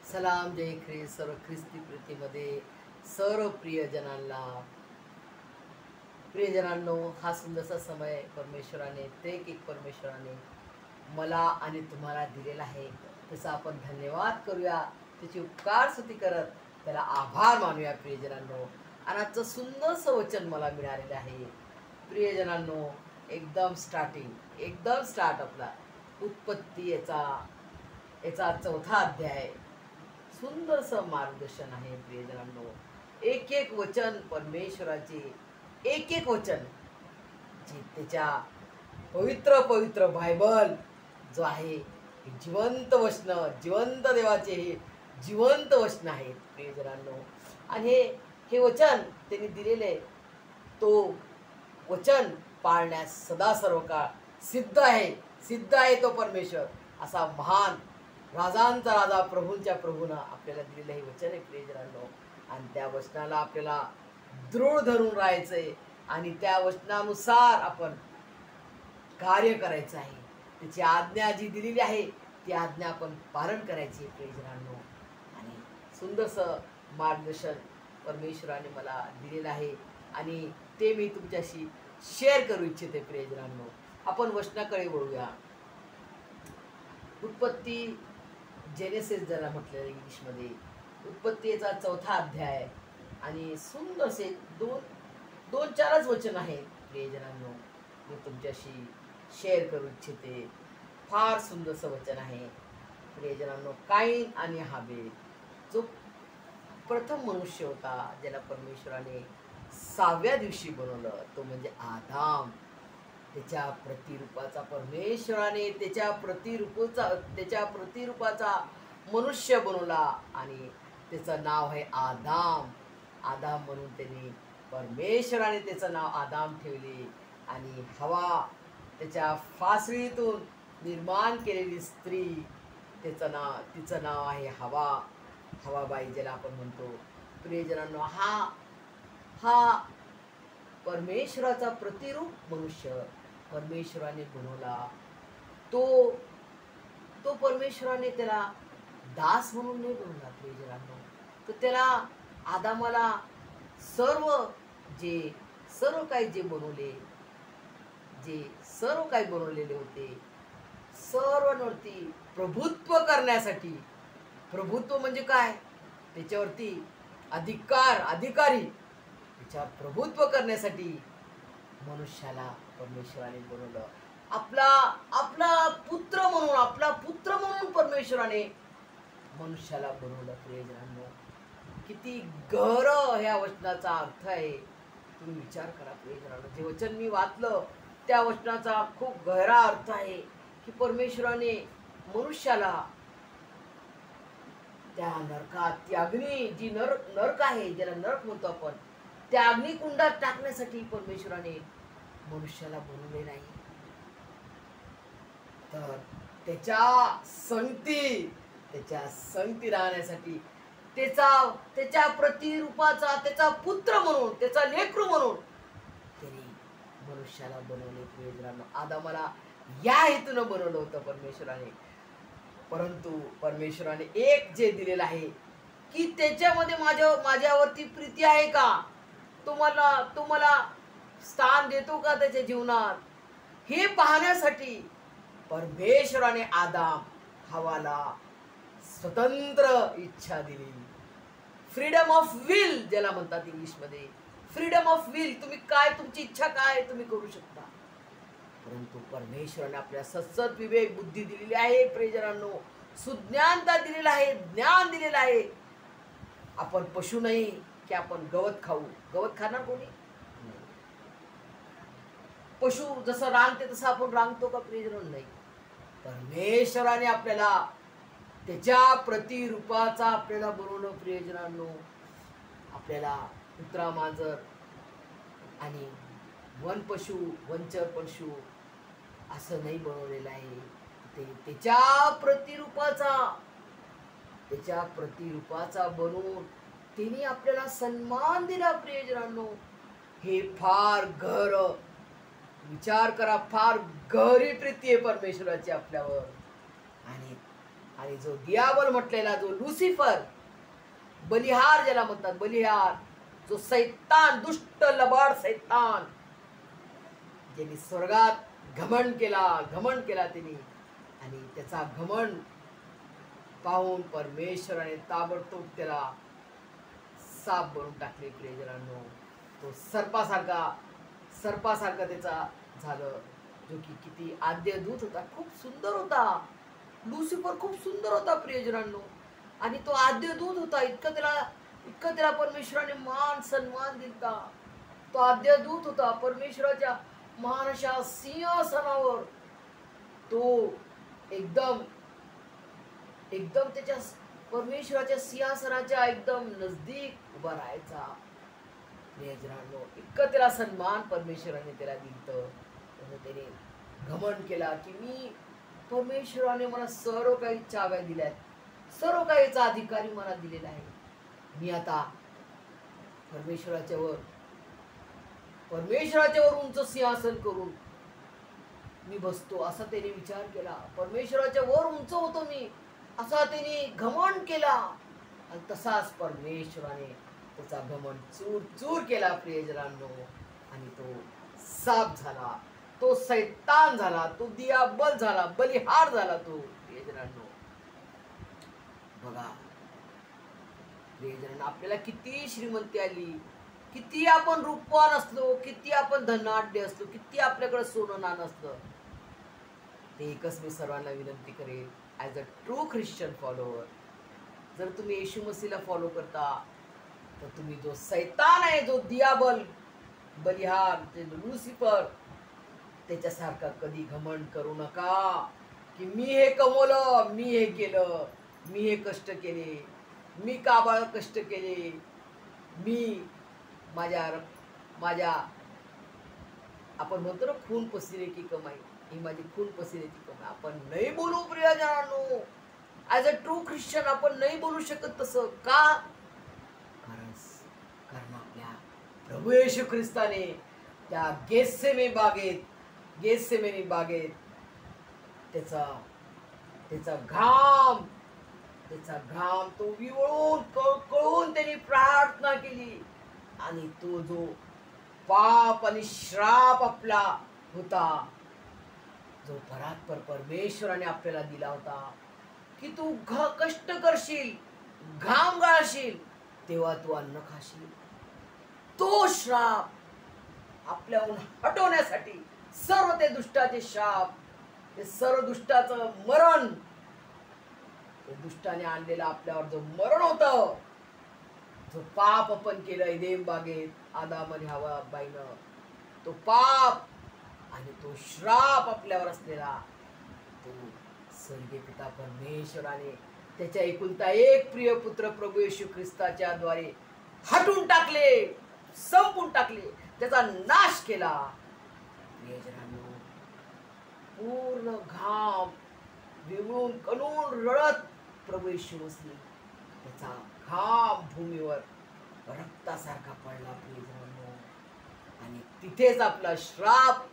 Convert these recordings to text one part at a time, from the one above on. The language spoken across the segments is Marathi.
सलाम जय ख्रिस्त सर्व ख्रिस्ती प्रीतीमध्ये सर्व प्रियजनांनो हा सुंदरसा समय परमेश्वराने परमेश्वराने मला आणि तुम्हाला दिलेला आहे। त्याचा आपण धन्यवाद करूया, त्याची उपकार स्तुती करत त्याला आभार मानूया प्रियजनांनो। आणि आजचं सुंदरसं वचन मला मिळालेलं आहे प्रियजनांनो। एकदम स्टार्ट आपला उत्पत्ती याचा चौथा अध्याय। सुंदरसं मार्गदर्शन आहे प्रियजनांनो। एक वचन परमेश्वराचे, एक वचन जे त्याच्या पवित्र बायबल जो आहे हे जिवंत वचन, जिवंत देवाचे हे जिवंत वचन आहेत प्रियजनांनो। आणि हे वचन त्यांनी दिलेले, तो वचन पाळण्यास सदा सर्व काळ सिद्ध आहे तो परमेश्वर। असा महान राजांचा राजा, प्रभूंच्या प्रभूनं आपल्याला दिलेलं हे वचन आहे प्रियजनांनो। आणि त्या वचनाला आपल्याला दृढ धरून राहायचंय आणि त्या वचनानुसार आपण कार्य करायचं आहे। त्याची आज्ञा जी दिलेली आहे ती आज्ञा आपण पालन करायची प्रियजनांनो। आणि सुंदरसं मार्गदर्शन परमेश्वराने मला दिलेलं आहे आणि ते मी तुमच्याशी शेअर करू इच्छिते प्रियजनांनो। आपण वचनाकडे वळूया। उत्पत्ती, जेनेसिस ज्याला म्हटलेलं इंग्लिशमध्ये, उत्पत्तीचा चौथा अध्याय आणि सुंदरसे दोन चारच वचन आहेत प्रियजनांनो, मी तुमच्याशी शेअर करू इच्छिते। फार सुंदरसं वचन आहे प्रियजनांनो। काईन आणि हाबेल, जो प्रथम मनुष्य होता ज्याला परमेश्वराने 6व्या दिवशी बनवलं, तो म्हणजे आदाम। त्याच्या प्रतिरूपाचा परमेश्वराने त्याच्या प्रतिरूपाचा मनुष्य बनवला आणि त्याचं नाव आहे आदाम। आदाम म्हणून त्यांनी परमेश्वराने त्याचं नाव आदाम ठेवले। आणि हवा, त्याच्या फासळीतून निर्माण केलेली स्त्री, तिचं नाव आहे हवाबाई ज्याला आपण म्हणतो प्रियजनांनो। हा परमेश्वराचा प्रतिरूप मनुष्य परमेश्वराने बनवला। तो परमेश्वराने त्याला दास म्हणून नाही बनवला प्रियजनांनो। तर त्याला आदामाला सर्व काही बनवलेले होते, सर्वांवरती प्रभुत्व करण्यासाठी। प्रभुत्व म्हणजे काय? त्याच्यावरती अधिकारी त्याच्यावर प्रभुत्व करण्यासाठी मनुष्याला परमेश्वराने बनवलं। आपला पुत्र म्हणून परमेश्वराने मनुष्याला बनवलं प्रियजनांनो। किती गहरा ह्या वचनाचा अर्थ आहे तुम्ही विचार करा प्रियजनांनो। जे वचन मी वाचलं त्या वचनाचा खूप गहरा अर्थ आहे की परमेश्वराने मनुष्याला त्या नरकात, ती अग्नी जी नरक आहे, ज्याला नरक म्हणतो आपण, त्या अग्निकुंडात टाकण्यासाठी परमेश्वराने मनुष्याला बनवले नाही, तर त्याच्या संगती राहण्यासाठी, त्याच्या प्रतिरूपाचा, त्याचा पुत्र म्हणून, त्याचा लेकरू म्हणून त्यांनी मनुष्याला बनवले प्रियजनांनो। आदामाला या हेतूनं बनवलं होतं परमेश्वराने। परंतु परमेश्वराने एक जे दिलेलं आहे की त्याच्यामध्ये माझ्यावरती प्रीती आहे का, तुम्हाला स्थान देतो का त्याच्या जीवनात, हे पाहण्यासाठी परमेश्वराने आदाम हवाला स्वतंत्र इच्छा दिली। फ्रीडम ऑफ विल ज्याला म्हणतात इंग्लिशमध्ये, फ्रीडम ऑफ विल। तुमची इच्छा काय तुम्ही करू शकता। परंतु परमेश्वराने आपल्या सत्सद विवेक बुद्धी दिलेली आहे प्रियजनांनो, सुज्ञानता दिलेला आहे, ज्ञान दिलेलं आहे। आपण पशु नाही की आपण गवत खाऊ। गवत खाणार कोणी? पशु जसं रांगते तसं आपण रांगतो का प्रियजनांनो? नाही। परमेश्वराने आपल्याला त्याच्या प्रतिरूपाचा आपल्याला बनवलं प्रियजनांनो। आपल्याला कुत्रा, मांजर आणि वनचर पशु असं नाही बनवलेलं आहे। त्याच्या प्रतिरूपाचा बनवून तिने आपल्याला सन्मान दिला प्रियजनांनो। हे फार गहर विचार करा, फार गहरी प्रीती आहे परमेश्वराची आपल्यावर। आणि आणि जो दियाबल म्हटलेला, जो लुसिफर, बलिहार ज्याला म्हणतात, बलिहार, जो सैतान, दुष्ट लबाड सैतान, ज्यांनी स्वर्गात घमंड केला त्यांनी, आणि त्याचा घमंड पाहून परमेश्वराने ताबडतोब त्याला साप बनवून टाकले. प्रियजनांनो, तो सर्पासारखा त्याचा झालं, जो की किती आद्य दूत होता, खूप सुंदर होता. लुसिफर खूप सुंदर होता प्रियजनांनो, आणि तो आद्य दूत होता. इतकं त्याला परमेश्वराने मान सन्मान दिला. तो आद्य दूत होता. परमेश्वराच्या महान अशा सिंहासनावर तो एकदम त्याच्या परमेश्वराच्या सिंहासनाच्या एकदम नजदीक उभा राहायचा. प्रियजनांनो, इतकं त्याला सन्मान परमेश्वराने त्याला दिलं. त्याने घमंड केला की मी, परमेश्वराने मला सर्व काही चाव्या दिल्यात, सर्व काहीचा अधिकारी मला दिलेला आहे. मी आता परमेश्वराच्या वर उंच सिंहासन करून मी बसतो, असा त्याने विचार केला. परमेश्वराच्या वर उंच होतो मी, असा त्याने घमंड केला. आणि तसाच परमेश्वराने त्याचा घमंड चूर चूर केला प्रियजनांनो, आणि तो साप झाला, तो सैतान झाला, तो दियाबल झाला, बलिहार झाला तो. प्रियजनांनो, बघा प्रियजनांनो, आपल्याला किती श्रीमंती आली, किती आपण रूपवान असलो, किती आपण धनाढ्य असलो, किती आपल्याकडे सोनं नाणं असलं, ते एकच मी सर्वांना विनंती करेन, as a true Christian follower, जर तुम्ही येशू मसीहला फॉलो करता, तर तुम्ही जो सैतान आहे, जो दियाबल, बलिहार, जे लुसिफर, त्याच्यासारखा कधी घमंड करू नका की मी हे कमवलं, मी हे केलं, मी हे कष्ट केले, मी काबाळ कष्ट केले, मी माझ्या आपण म्हणतो ना, खून पसीने की कमाई, ही माझी खून पसीनेची कमाई. आपण नाही बोलू प्रियजनांनो, ॲज अ ट्रू ख्रिश्चन आपण नाही बोलू शकत तसं. का? कारण आपल्या प्रभू येशू ख्रिस्ताने त्या गेत्सेमनी बागेत त्याचा घाम तो विवळून कळकळून त्यांनी प्रार्थना केली. आणि तो जो पाप आणि श्राप आपला होता, जो परात्पर परमेश्वराने आपल्याला दिला होता, की तू कष्ट करशील, घाम गाळशील, तेव्हा तू अन्न खाशील, तो श्राप आपल्याहून हटवण्यासाठी सर्व ते दुष्टाचे शाप, ते सर्व दुष्टाचं मरण, ते दुष्टाने आणलेलं आपल्यावर जो मरण होतं, जो पाप आपण केलं एदेन बागेत आदाम आणि हवा बाईनं, तो पाप आणि तो श्राप आपल्यावर असलेला, तो स्वर्गीय पिता परमेश्वराने त्याच्या एकुलता एक प्रिय पुत्र प्रभू येशू ख्रिस्ताच्या द्वारे हटून टाकले, संपून टाकले, त्याचा नाश केला. प्रियजनांनो, पूर्ण घाम विवळून कणून रडत प्रभू येशू मसीह त्याचा घाम भूमीवर रक्तासारखा पडला प्रियजनांनो, आणि तिथेच आपला श्राप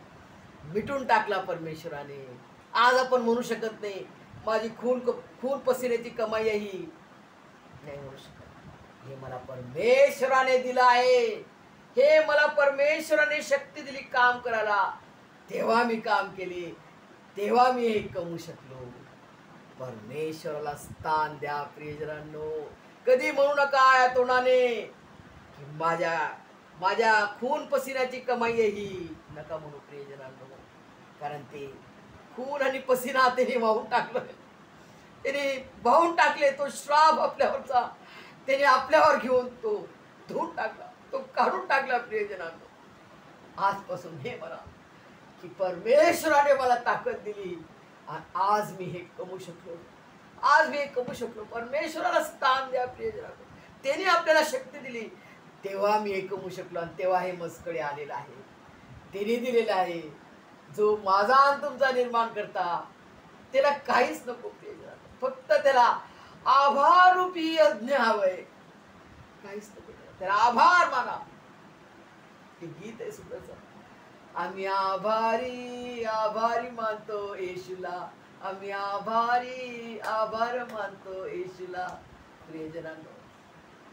मिटून टाकला परमेश्वराने. आज आपण म्हणू शकत नाही माझी खून पसीनेची कमाई आहे, ही नाही म्हणू शकत. हे मला परमेश्वराने दिलं आहे, हे मला परमेश्वराने शक्ती दिली काम करायला, तेव्हा मी काम केले, तेव्हा मी हे कमवू शकलो. परमेश्वराला स्थान द्या प्रियजनांनो. कधी म्हणू नका या तोंडाने की माझ्या खून पसीन्याची कमाई आहे ही, नका म्हणू प्रियजनांनो. कारण ते खून आणि पसीना त्याने वाहून टाकले, तो श्राप आपल्यावरचा त्याने आपल्यावर घेऊन तो धुवून टाकला, तो काढून टाकला. प्रियजनांनो, आजपासून हे म्हणा की परमेश्वराने मला ताकद दिली आणि आज मी हे कमवू शकलो. परमेश्वराला स्थान द्या प्रियजनांनो. त्याने आपल्याला शक्ती दिली, तेव्हा मी हे कमवू शकलो, आणि तेव्हा हे मजकडे आलेलं आहे. त्याने दिलेलं आहे. जो माझा आणि तुमचा निर्माण करता, त्याला काहीच नको प्रियजनांनो, फक्त त्याला आभार रूपी यज्ञ हवंय, काहीच नको. त्याला आभार माना. ते गीत आहे सुद्धा, आम्ही आभारी मानतो येशूला, आम्ही आभार मानतो येशूला. प्रियजनांनो,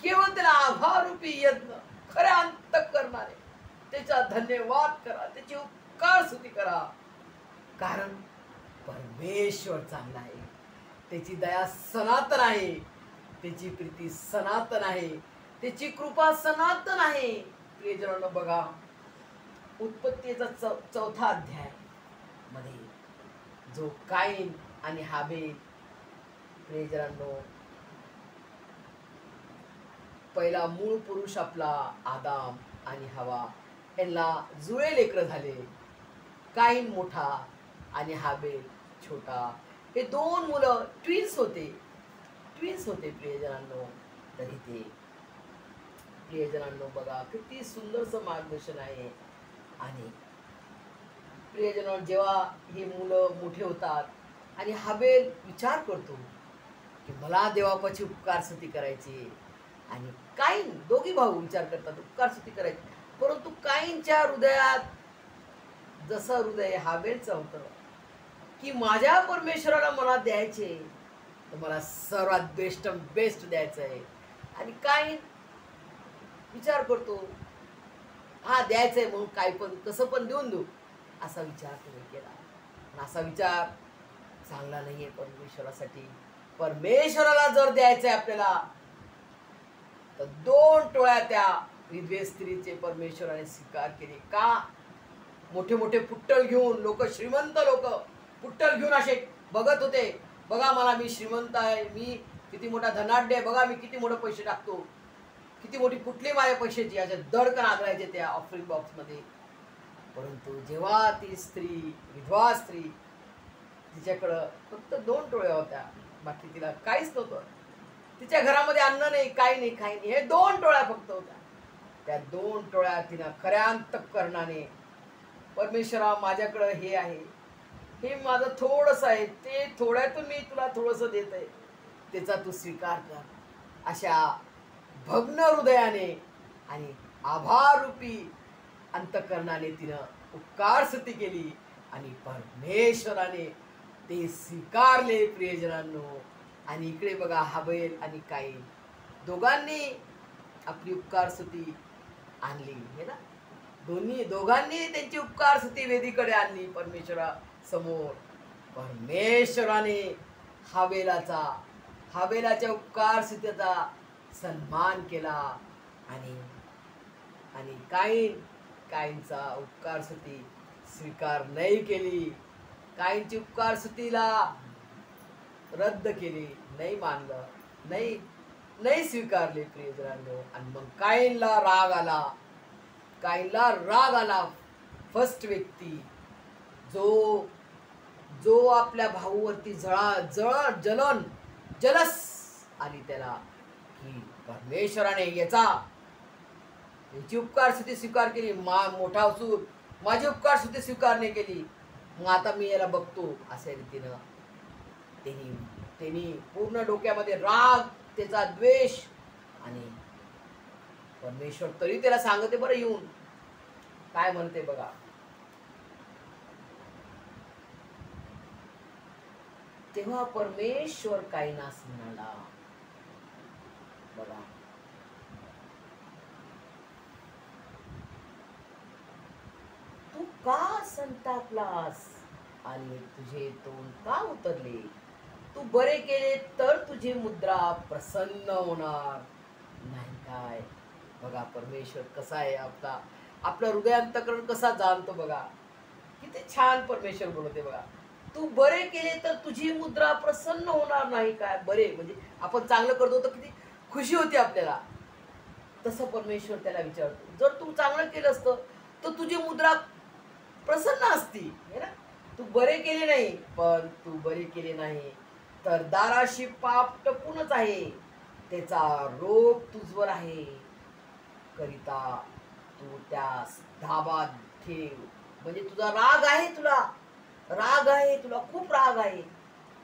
केवळ त्याला आभार रूपी यज्ञ खऱ्या अंत करणारे त्याचा धन्यवाद करा, त्याची उपकार स्तुती करा. कारण परमेश्वर चांगला आहे, त्याची दया सनातन आहे, त्याची प्रीती सनातन आहे, त्याची कृपा सनातन आहे. प्रियजनांनो, बघा उत्पत्तीचा चौथा अध्याय मध्ये जो काईन आणि हाबेल, प्रियजनांनो, पहिला मूळ पुरुष आपला आदाम आणि हवा यांना जुळे लेकरं झाले. काईन मोठा आणि हाबेल छोटा. हे दोन मुलं ट्विन्स होते प्रियजनांनो. तरी ते प्रियजनांनो बघा किती सुंदरसं मार्गदर्शन आहे. आणि प्रियजनांनो, जेव्हा ही मुलं मोठे होतात आणि हाबेल विचार करतो की मला देवापाशी उपकार स्तुती करायची, आणि काईन, दोघी भाऊ विचार करतात उपकार स्तुती करायची, परंतु काईनच्या हृदयात जसं हृदय हाबेलचं होतं की माझ्या परमेश्वराला मला द्यायचे, तर मला सर्वात बेस्ट द्यायचं आहे. आणि काईन विचार करतो हा द्यायचंय म्हणून काही पण कसं पण देऊन देऊ, असा विचार तुम्ही केला. पण असा विचार चांगला नाहीये परमेश्वरासाठी. परमेश्वराला जर द्यायचंय आपल्याला, तर 2 टोळ्या त्या विधवे स्त्रीचे परमेश्वराने स्वीकार केले. का? मोठे मोठे पुट्टल घेऊन लोक, श्रीमंत लोक पुट्टल घेऊन असे बघत होते, बघा मला, मी श्रीमंत आहे, मी किती मोठा धनाढ्य आहे, बघा मी किती मोठे पैसे टाकतो, किती मोठी कुठली माझ्या पैशाची, अशा दडकन आगरायचे त्या ऑफरिंग बॉक्समध्ये. परंतु जेव्हा ती स्त्री, विधवा स्त्री, तिच्याकडं फक्त 2 टोळ्या होत्या, बाकी तिला काहीच नव्हतं, तिच्या घरामध्ये अन्न नाही, काही नाही, हे 2 टोळ्या फक्त होत्या. त्या 2 टोळ्या तिनं खऱ्या अंतःकरणाने, परमेश्वरा माझ्याकडं हे आहे, हे माझं थोडंसं आहे, ते थोड्यातून मी तुला थोडंसं देत आहे, त्याचा तू स्वीकार कर, अशा भग्न हृदयाने आणि आभाररूपी अंतःकरणाने तिनं उपकार स्तुती केली आणि परमेश्वराने ते स्वीकारले. प्रियजनांनो, आणि इकडे बघा हाबेल आणि काईन दोघांनी आपली उपकार स्तुती आणली हे ना, दोघांनी त्यांची उपकार स्तुती वेदीकडे आणली परमेश्वरा समोर. परमेश्वराने हाबेलाच्या उपकार स्तुतीचा सन्मान केला आणि काईनचा उपकार स्तुती स्वीकार नाही केली. काईनची उपकार स्तुतीला रद्द केली, नाही मानलं, नाही स्वीकारले. प्रियजनांनो, आणि मग काईनला राग आला. फर्स्ट व्यक्ती जो आपल्या भाऊवरती जलस आली त्याला, की परमेश्वराने याची उपकार स्तुती स्वीकार केली, मोठा असून माझी उपकार स्तुती स्वीकार नाही केली, मग आता मी याला बघतो, अशा रीतीनं त्यांनी पूर्ण डोक्यामध्ये राग, त्याचा द्वेष. आणि परमेश्वर तरी त्याला सांगते बरं येऊन, काय म्हणते बघा, तेव्हा परमेश्वर काईनास म्हणाला, बघा, तू का संतापलास आणि तुझे तोंड का उतरले? तू बरे केले तर तुझी मुद्रा प्रसन्न होणार नाही काय? बघा परमेश्वर कसा आहे, आपलं हृदयांतकरण कसा जाणतो बघा, किती छान परमेश्वर बोलते बघा. तू बरे केले तर तुझी मुद्रा प्रसन्न होणार नाही काय? बरे म्हणजे आपण चांगलं करतो तर किती खुशी होती आपल्याला, तसं परमेश्वर त्याला विचारतो. जर तू चांगलं केलं असतं तर तुझी मुद्रा प्रसन्न असती है ना. तू बरे केले नाही, पण तू बरे केले नाही तर दाराशी पाप टपूनच आहे, त्याचा रोग तुझवर आहे करिता तू त्यास धाबा ठेव. म्हणजे तुझा राग आहे, तुला खूप राग आहे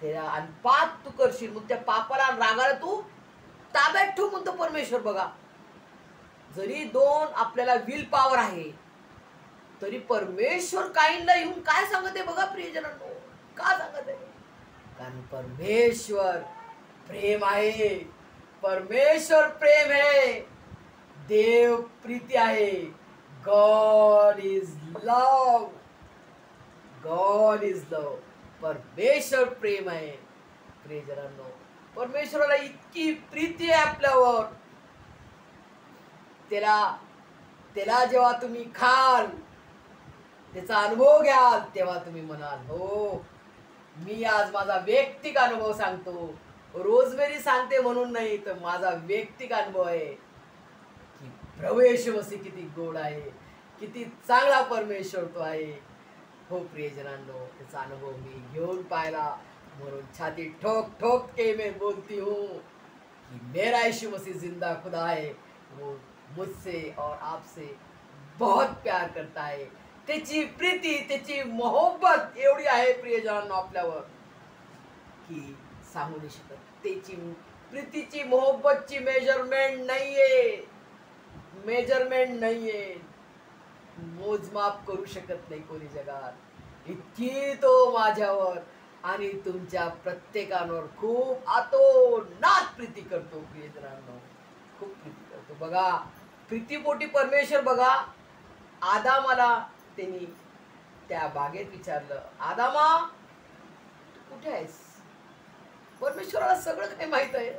त्याला, आणि पाप तू करशील, मग त्या पापाला रागाला तू ताब्यात ठेव म्हणतो परमेश्वर. बघा, जरी 2 आपल्याला विल पॉवर आहे, तरी परमेश्वर काईनला येऊन काय सांगत आहे बघा प्रियजनांनो, का सांगत आहे? कारण परमेश्वर प्रेम आहे, परमेश्वर प्रेम आहे, देव प्रीती आहे. God is love, God is love. परमेश्वर प्रेम आहे. प्रियजनांनो, परमेश्वराला इतकी प्रीती आहे आपल्यावर. त्याला जेव्हा तुम्ही खाल, त्याचा अनुभव घ्याल, तेव्हा तुम्ही म्हणाल, हो, मी आज माझा वैयक्तिक अनुभव सांगतो. रोजमेरी सांगते म्हणून नाही, तर माझा वैयक्तिक अनुभव आहे की प्रभू येशू मसीह किती गोड आहे, किती चांगला परमेश्वर तो आहे. हो प्रियजनांनो, त्याचा अनुभव मी घेऊन पाहिला, म्हणून छाती ठोक ठोक के मैं बोलती हूँ कि मेरा यीशु मसीह जिंदा खुदा है. वो मुझसे और आपसे बहुत प्यार करता है. त्याची प्रीती, त्याची मोहब्बत एवढी आहे प्रियजनांनो आपल्यावर की सांगू नाही शकत. त्याची प्रीतीची, मोहब्बतची मेजरमेंट नाहीये, मेजरमेंट नाहीये, मोजमाप करू शकत नाही कोणी जगात. इतकी तो माझ्यावर आणि तुमच्या प्रत्येकावर खूप आतोनात प्रीती करतो प्रियजनांनो, खूप प्रीती करतो. बघा, प्रीतीपोटी परमेश्वर, बघा, आदामाला त्यांनी त्या बागेत विचारलं, आदामा तू कुठे आहेस? परमेश्वराला सगळं काही माहित आहे,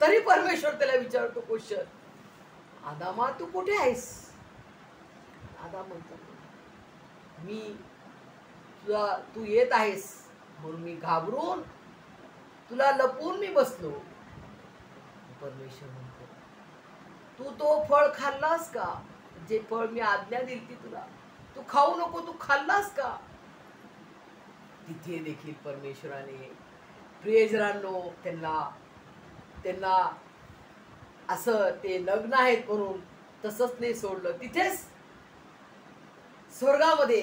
तरी परमेश्वर त्याला विचारतो क्वेश्चन, आदामा तू कुठे आहेस? आदाम म्हणतो, मी तू येत आहेस म्हणून मी घाबरून तुला लपून मी बसलो. परमेश्वर म्हणतो, तू तो फळ खाल्लास का? जे फळ मी आज्ञा दिली तुला, तू खाऊ नको, तू खाल्लास का? तिथे देखील परमेश्वराने प्रियजनांनो त्यांना असं ते नग्न आहेत म्हणून तसंच नाही सोडलं. तिथेच स्वर्गामध्ये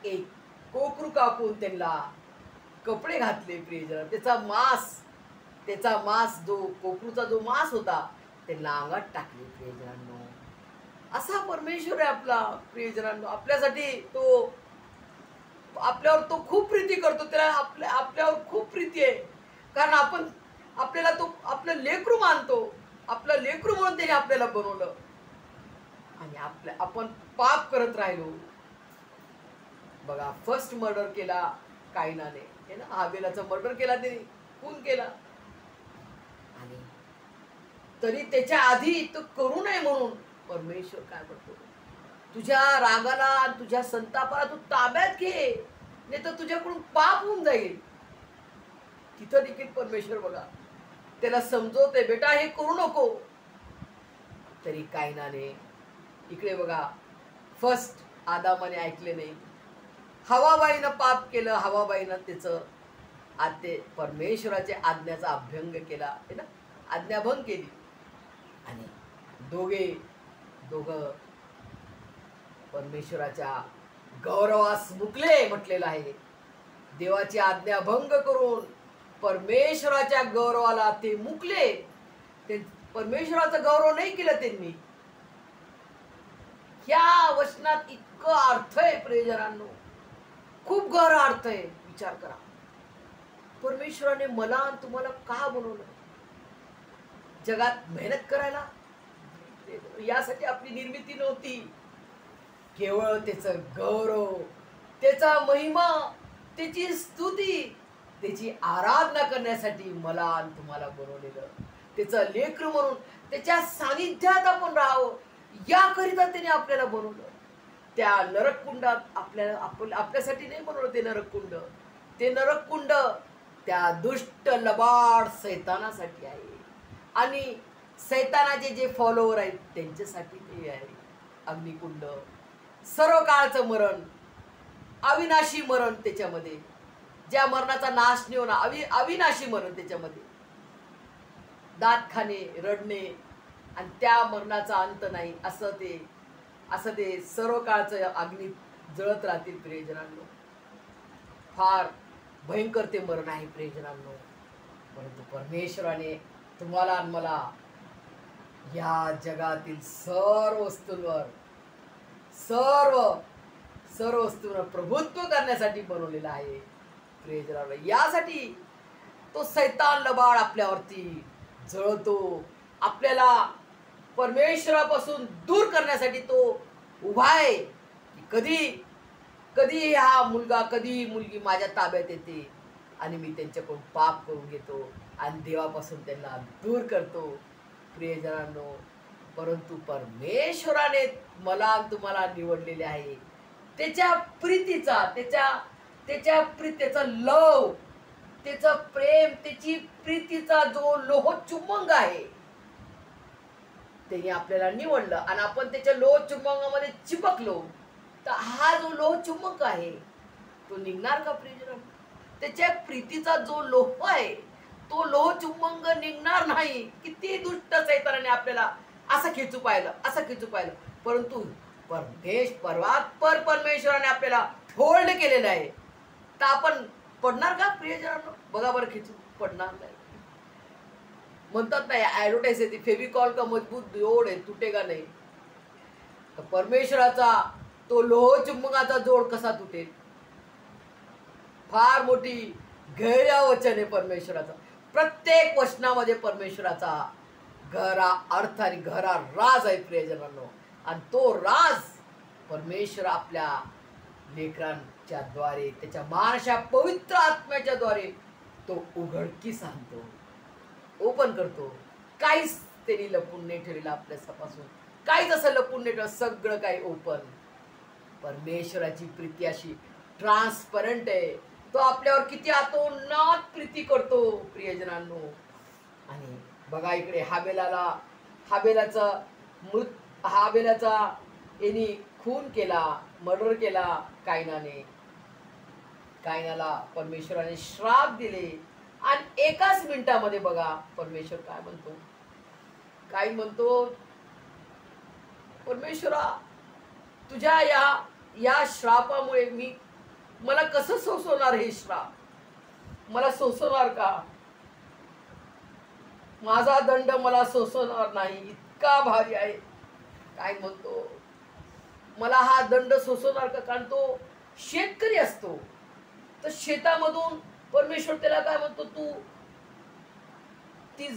एक कोकरू कापून त्यांना कपडे घातले प्रियजन. त्याचा मांस जो कोकरूचा जो मांस होता त्यांना अंगात टाकले प्रियजनांनो. असा परमेश्वर आहे आपला प्रियजनांनो. आपल्यासाठी तो, आपल्यावर तो खूप प्रीती करतो. त्याला आपल्यावर खूप प्रीती आहे, कारण आपल्याला तो आपलं लेकरू मानतो. आपलं लेकरू म्हणून त्याने आपल्याला बनवलं आणि आपण पाप करत राहिलो. बघा, फर्स्ट मर्डर केला कायनाने, हे ना, हाबेलाचा मर्डर केला, त्याने खून केला, आणि तरी त्याच्या आधी तो करू नये म्हणून परमेश्वर काय म्हणतो, तुझ्या रागाला, तुझ्या संतापाला तू ताब्यात घे, नाही तर तुझ्याकडून पाप होऊन जाईल. तिथं देखील परमेश्वर बघा त्याला समजवते, बेटा हे करू नको. तरी कायनाने इकडे बघा, फर्स्ट आदामाने ऐकले नाही, हवाबाईनं पाप केलं. हवाबाईनं त्याचं परमेश्वराच्या आज्ञाचा अभंग केला, है ना, आज्ञाभंग केली, आणि दोघं परमेश्वराच्या गौरवास मुकले म्हटलेलं आहे. देवाची आज्ञाभंग करून परमेश्वराच्या गौरवाला ते मुकले. ते परमेश्वराचा गौरव नाही केला त्यांनी. ह्या वचनात इतकं अर्थ आहे प्रियजनांनो, खूप गहरा अर्थ आहे. विचार करा, परमेश्वराने मला आणि तुम्हाला का बनवलं? जगात मेहनत करायला, यासाठी आपली निर्मिती नव्हती. केवळ त्याचं गौरव, त्याचा महिमा, त्याची स्तुती, त्याची आराधना करण्यासाठी मला आणि तुम्हाला बनवलेलं. त्याचं लेकरू म्हणून त्याच्या सानिध्यात आपण राहावं, याकरिता त्याने आपल्याला बनवलं. त्या नरककुंडात आपल्यासाठी नाही बनवलं ते नरककुंड. ते नरककुंड त्या दुष्ट लबाड सैतानासाठी आहे, आणि सैतानाचे जे फॉलोवर आहेत त्यांच्यासाठी ते आहे. अग्निकुंड, सर्व काळचं मरण, अविनाशी मरण त्याच्यामध्ये, ज्या मरणाचा नाश नाही होणार, अविनाशी मरण त्याच्यामध्ये, दात खाणे, रडणे, आणि त्या मरणाचा अंत नाही, असं ते सर्व काळचं अग्नी जळत राहतील प्रियजनांनो. फार भयंकर ते मरण आहे प्रियजनांनो. परंतु परमेश्वराने तुम्हाला आणि मला या जगातील सर्व वस्तूंवर प्रभुत्व करण्यासाठी बनवलेलं आहे प्रियजनांनो. यासाठी तो सैतान लबाड आपल्यावरती जळतो. आपल्याला परमेश्वरापासून दूर करण्यासाठी तो उभा आहे. कधी कधी हा मुलगा कधी मुलगी माझ्या ताब्यात येते आणि मी त्यांच्याकडून पाप करून घेतो आणि देवापासून त्यांना दूर करतो. प्रियजनांनो, परंतु परमेश्वराने मला आणि तुम्हाला निवडलेले आहे. त्याच्या प्रीतीचा त्याचा लव, त्याचं प्रेम, त्याची प्रीतीचा जो लोहचुंबक आहे त्याने आपल्याला निवडलं आणि आपण त्याच्या लोहचुंबकामध्ये चिपकलो. तर हा जो लोहचुंबक आहे तो निघणार का प्रियजन? त्याच्या प्रीतीचा जो लोह आहे तो लोहचुंबक निघणार नाही. किती दुष्ट सैतानाने आपल्याला असं खेचू पाहिलं, परंतु परमेश्वराने आपल्याला होल्ड केलेलं आहे. तर आपण पडणार का प्रियजनांनो? बघा बरं, खिचून पडणार नाही. म्हणतात नाही, ऍडव्हर्टाईज येते, फेविकॉल का मजबूत जोड आहे, तुटेगा नाही. तर परमेश्वराचा तो लोहचुंबकाचा जोड कसा तुटेल? फार मोठी गहऱ्या वचन आहे परमेश्वराचा. प्रत्येक वचनामध्ये परमेश्वराचा गहरा अर्थ आणि गहरा राज आहे प्रियजनांनो. आणि तो राज परमेश्वर आपल्या लेकरांच्या द्वारे, त्याच्या महाराष्ट्रा पवित्र आत्म्याच्या द्वारे तो उघडकीस आणतो, ओपन करतो. काहीच त्यांनी लपून नाही ठेवलेलं आपल्यापासून, काहीच असं लपून नाही ठेवलं, सगळं काही ओपन. परमेश्वराची प्रीती अशी ट्रान्सपरंट आहे. तो आपल्यावर किती आतोनात प्रीती करतो प्रियजनांनो. आणि बघा इकडे हाबेलाचा यांनी खून केला, मर्डर केला कायनाला परमेश्वराने श्राप दिले. आणि एकाच मिनिटामध्ये बघा परमेश्वर काय म्हणतो, परमेश्वरा तुझ्या या श्रापामुळे मला कसं सोसवणार? हे श्राप मला सोसवणार का? माझा दंड मला सोसवणार नाही, इतका भारी आहे. काय म्हणतो, मला हा दंड सोसवणार का? कारण तो शेतकरी असतो. तर शेतामधून परमेश्वर त्याला काय म्हणतो, तू ती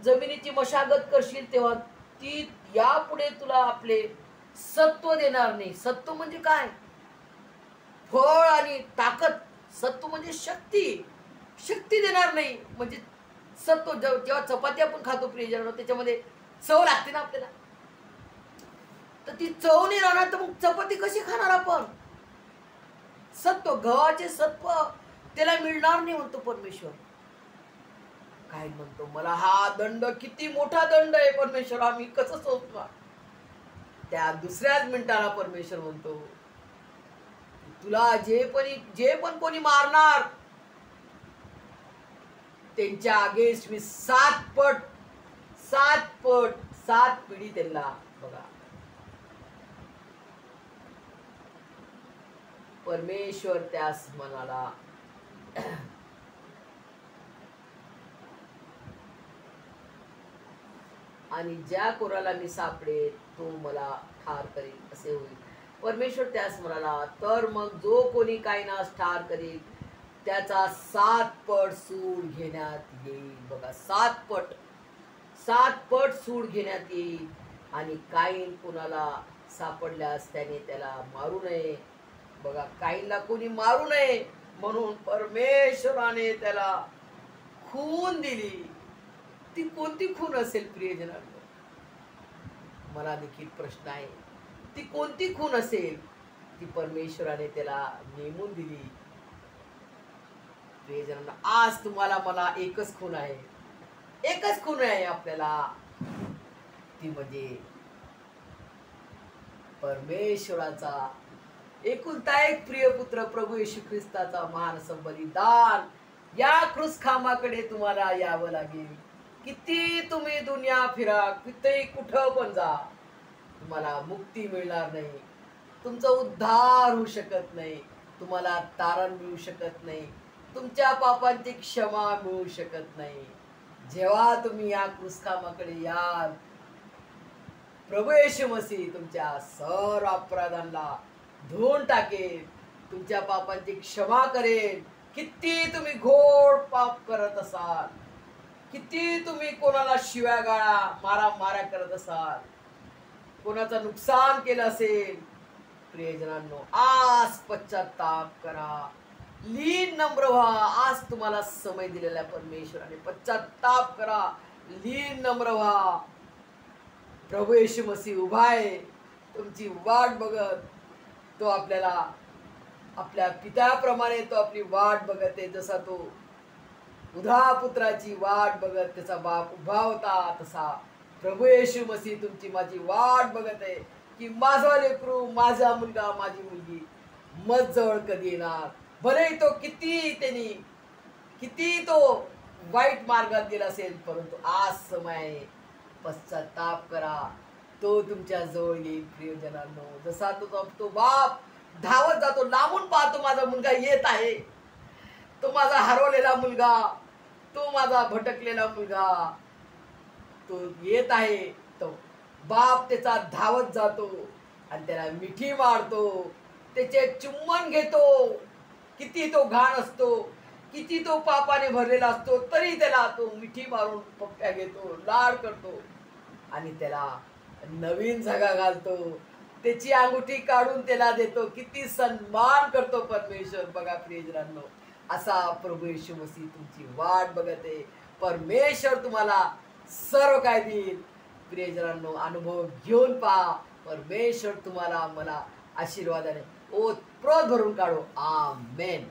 जमिनीची मशागत करशील तेव्हा ती यापुढे तुला आपले सत्व देणार नाही. सत्व म्हणजे काय? फळ आणि ताकद. सत्व म्हणजे शक्ती देणार नाही. म्हणजे सत्व जेव्हा चपाती आपण खातो प्रियजन, त्याच्यामध्ये चव लागते ना आपल्याला, तर ती चव नाही राहणार तर मग चपाती कशी खाणार आपण? सत्व, गव्हाचे सत्व त्याला मिळणार नाही म्हणतो परमेश्वर. काय म्हणतो, मला हा दंड, किती मोठा दंड आहे परमेश्वरा, मी कसं सोसणार? त्या दुसऱ्याच मिनिटाला परमेश्वर म्हणतो, तुला जे पण कोणी मारणार त्यांच्या अगेन्स्ट मी 7 पिढी त्यांना. बघा परमेश्वर त्यास म्हणाला, आणि ज्या कोराला मी सापडे तो मला ठार करेल असे होईल. परमेश्वर त्यास म्हणाला, तर मग जो कोणी कायनास ठार करेल त्याचा 7 पट सूड घेण्यात येईल. बघा 7 पट सूड घेण्यात येईल. आणि काईन कोणाला सापडल्यास त्याने त्याला मारू नये. बघा, काईनला कोणी मारू नये म्हणून परमेश्वराने त्याला खून दिली. ती कोणती खून असेल प्रियजनांनो? मला देखील प्रश्न आहे, ती कोणती खून असेल? ती परमेश्वराने त्याला नेमून दिली. प्रियजनांनो, आज तुम्हाला मला एकच खून आहे आपल्याला, ती म्हणजे परमेश्वराचा एकुलता एक प्रिय पुत्र प्रभू येशू ख्रिस्ताचा महान बलिदान. या क्रूस खांबाकडे तुम्हाला यावं लागेल. किती तुम्ही दुनिया फिरा, किती कुठं पण जा, तुम्हाला मुक्ती मिळणार नाही. तुमचा उद्धार होऊ शकत नाही. तुम्हाला तारण मिळू शकत नाही. तुमच्या पापांची क्षमा मिळू शकत नाही. जेव्हा तुम्ही या क्रूसखांबाकडे याल, प्रभू येशू मसीह तुमच्या सर्व अपराधांना धुवून टाकेल, तुमच्या पापांची क्षमा करेल, किती तुम्ही घोर पाप करत असाल, किती तुम्ही कोणाला शिव्या गाळा मारा करत असाल, कोणाचं नुकसान केलं असेल, प्रियजनांनो आज पश्चाताप करा, लीन नम्र व्हा. आज तुम्हाला समय दिलेला आहे परमेश्वराने. पश्चाताप करा, लीन नम्र व्हा. प्रभू येशू मसीह उभा आहे तुमची वाट बघत. तो आपल्याला आपल्या पित्याप्रमाणे तो आपली वाट बघत आहे. जसा तो उधा पुत्राची वाट बघत त्याचा बाप उभा होता, तसा प्रभू येशू मसीह तुमची माझी वाट बघत आहे की माझा लेकरू, माझा मुलगा, माझी मुलगी मज जवळ कधी येणार. भले तो किती तो वाईट मार्गात गेला असेल, परंतु आज समय आहे. पश्चाताप करा, तो तुमच्या जवळ येईल. प्रियजनांनो जसा तो बाप धावत जातो, लांबून पाहतो माझा मुलगा येत आहे, तो माझा हरवलेला मुलगा, तो माझा भटकलेला मुलगा तो येत आहे. तो बाप त्याचा धावत जातो आणि त्याला मिठी मारतो, त्याचे चुंबन घेतो. किती तो घाण असतो, किती तो पापाने भरलेला असतो, तरी त्याला तो मिठी मारून पप्प्या घेतो, लाड करतो आणि त्याला नवीन झगा घालतो, त्याची अंगुठी काढून त्याला देतो. किती सन्मान करतो परमेश्वर. बघा प्रियजनांनो, असा प्रभू येशू मसीह तुमची वाट बघत आहे. परमेश्वर तुम्हाला सर्व काय देईल. प्रियजनांनो अनुभव घेऊन पहा. परमेश्वर तुम्हाला मला आशीर्वादाने ओतप्रोत भरून काढो. आमेन.